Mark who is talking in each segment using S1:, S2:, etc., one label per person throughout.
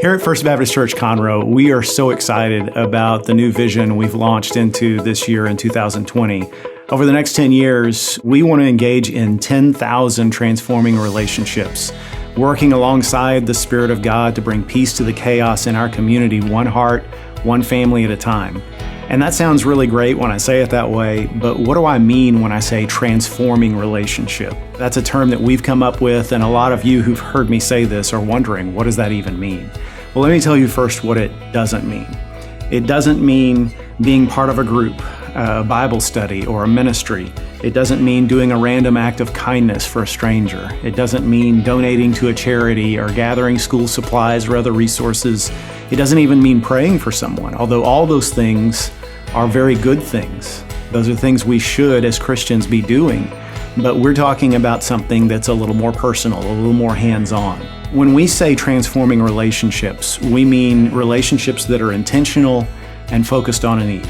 S1: Here at First Baptist Church Conroe, we are so excited about the new vision we've launched into this year in 2020. Over the next 10 years, we want to engage in 10,000 transforming relationships, working alongside the Spirit of God to bring peace to the chaos in our community, one heart, one family at a time. And that sounds really great when I say it that way, but what do I mean when I say transforming relationship? That's a term that we've come up with, and a lot of you who've heard me say this are wondering, what does that even mean? Well, let me tell you first what it doesn't mean. It doesn't mean being part of a group, a Bible study, or a ministry. It doesn't mean doing a random act of kindness for a stranger. It doesn't mean donating to a charity or gathering school supplies or other resources. It doesn't even mean praying for someone, although all those things are very good things. Those are things we should, as Christians, be doing. But we're talking about something that's a little more personal, a little more hands-on. When we say transforming relationships, we mean relationships that are intentional and focused on a need.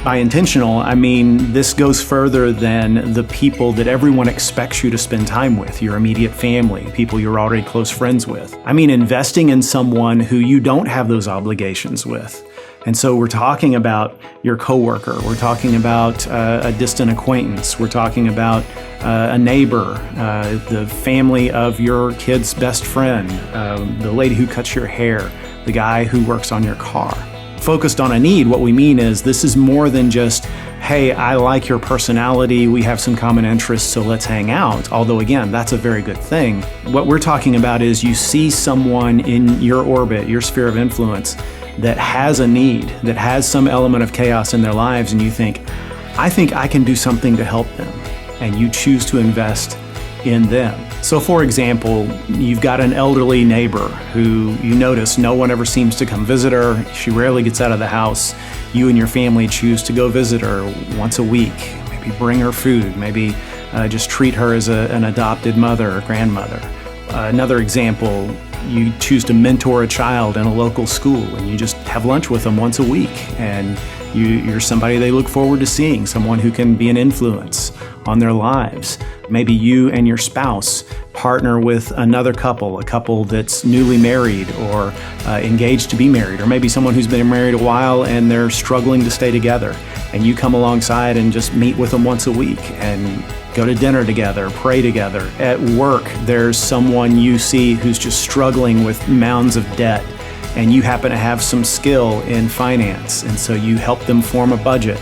S1: By intentional, I mean this goes further than the people that everyone expects you to spend time with, your immediate family, people you're already close friends with. I mean investing in someone who you don't have those obligations with. And so we're talking about your coworker, we're talking about a distant acquaintance, we're talking about a neighbor, the family of your kid's best friend, the lady who cuts your hair, the guy who works on your car. Focused on a need, what we mean is this is more than just, hey, I like your personality, we have some common interests, so let's hang out. Although again, that's a very good thing. What we're talking about is you see someone in your orbit, your sphere of influence, that has a need, that has some element of chaos in their lives, and you think I can do something to help them, and you choose to invest in them. So for example, you've got an elderly neighbor who you notice no one ever seems to come visit her. She rarely gets out of the house. You and your family choose to go visit her once a week, maybe bring her food, maybe just treat her as an adopted mother or grandmother. Another example, you choose to mentor a child in a local school and you just have lunch with them once a week, and you're somebody they look forward to seeing, someone who can be an influence on their lives. Maybe you and your spouse partner with another couple, a couple that's newly married or engaged to be married, or maybe someone who's been married a while and they're struggling to stay together, and you come alongside and just meet with them once a week and go to dinner together, pray together. At work, there's someone you see who's just struggling with mounds of debt, and you happen to have some skill in finance, and so you help them form a budget,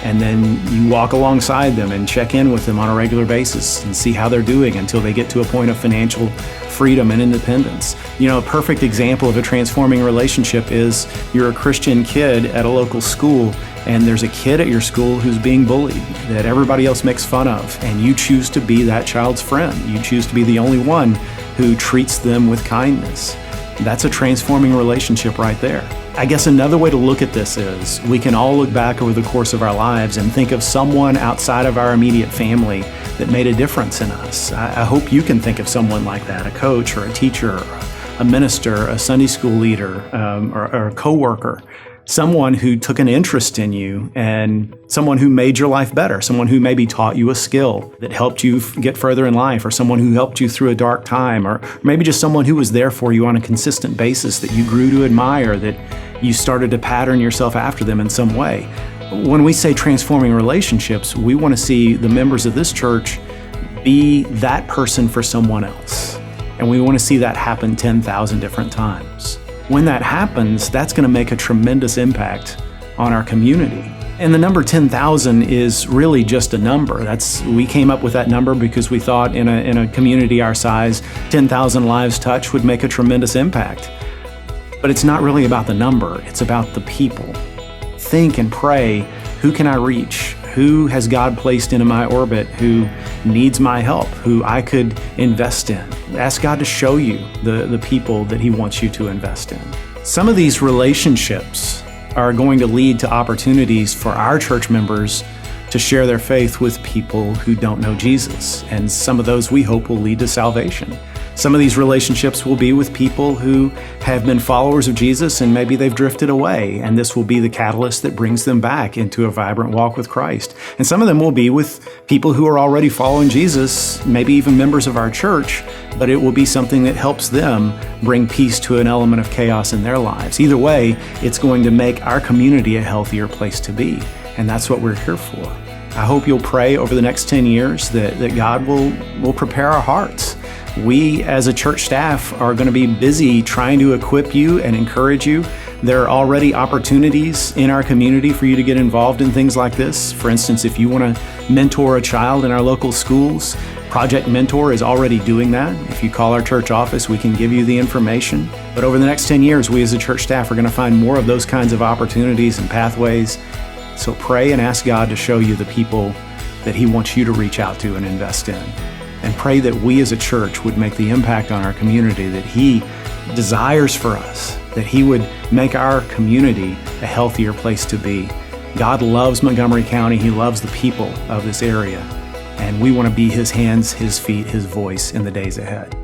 S1: and then you walk alongside them and check in with them on a regular basis and see how they're doing until they get to a point of financial freedom and independence. You know, a perfect example of a transforming relationship is you're a Christian kid at a local school, and there's a kid at your school who's being bullied that everybody else makes fun of, and you choose to be that child's friend. You choose to be the only one who treats them with kindness. That's a transforming relationship right there. I guess another way to look at this is we can all look back over the course of our lives and think of someone outside of our immediate family that made a difference in us. I hope you can think of someone like that, a coach or a teacher, a minister, a Sunday school leader, or a coworker. Someone who took an interest in you, and someone who made your life better, someone who maybe taught you a skill that helped you get further in life, or someone who helped you through a dark time, or maybe just someone who was there for you on a consistent basis that you grew to admire, that you started to pattern yourself after them in some way. When we say transforming relationships, we want to see the members of this church be that person for someone else. And we want to see that happen 10,000 different times. When that happens, that's going to make a tremendous impact on our community. And the number 10,000 is really just a number. We came up with that number because we thought in a community our size, 10,000 lives touched would make a tremendous impact. But it's not really about the number, it's about the people. Think and pray, who can I reach? Who has God placed into my orbit who needs my help, who I could invest in? Ask God to show you the people that He wants you to invest in. Some of these relationships are going to lead to opportunities for our church members to share their faith with people who don't know Jesus. And some of those we hope will lead to salvation. Some of these relationships will be with people who have been followers of Jesus and maybe they've drifted away, and this will be the catalyst that brings them back into a vibrant walk with Christ. And some of them will be with people who are already following Jesus, maybe even members of our church, but it will be something that helps them bring peace to an element of chaos in their lives. Either way, it's going to make our community a healthier place to be, and that's what we're here for. I hope you'll pray over the next 10 years that God will prepare our hearts. We as a church staff are going to be busy trying to equip you and encourage you. There are already opportunities in our community for you to get involved in things like this. For instance, if you want to mentor a child in our local schools, Project Mentor is already doing that. If you call our church office, we can give you the information. But over the next 10 years, we as a church staff are going to find more of those kinds of opportunities and pathways. So pray and ask God to show you the people that He wants you to reach out to and invest in. And pray that we as a church would make the impact on our community that He desires for us, that He would make our community a healthier place to be. God loves Montgomery County. He loves the people of this area. And we want to be His hands, His feet, His voice in the days ahead.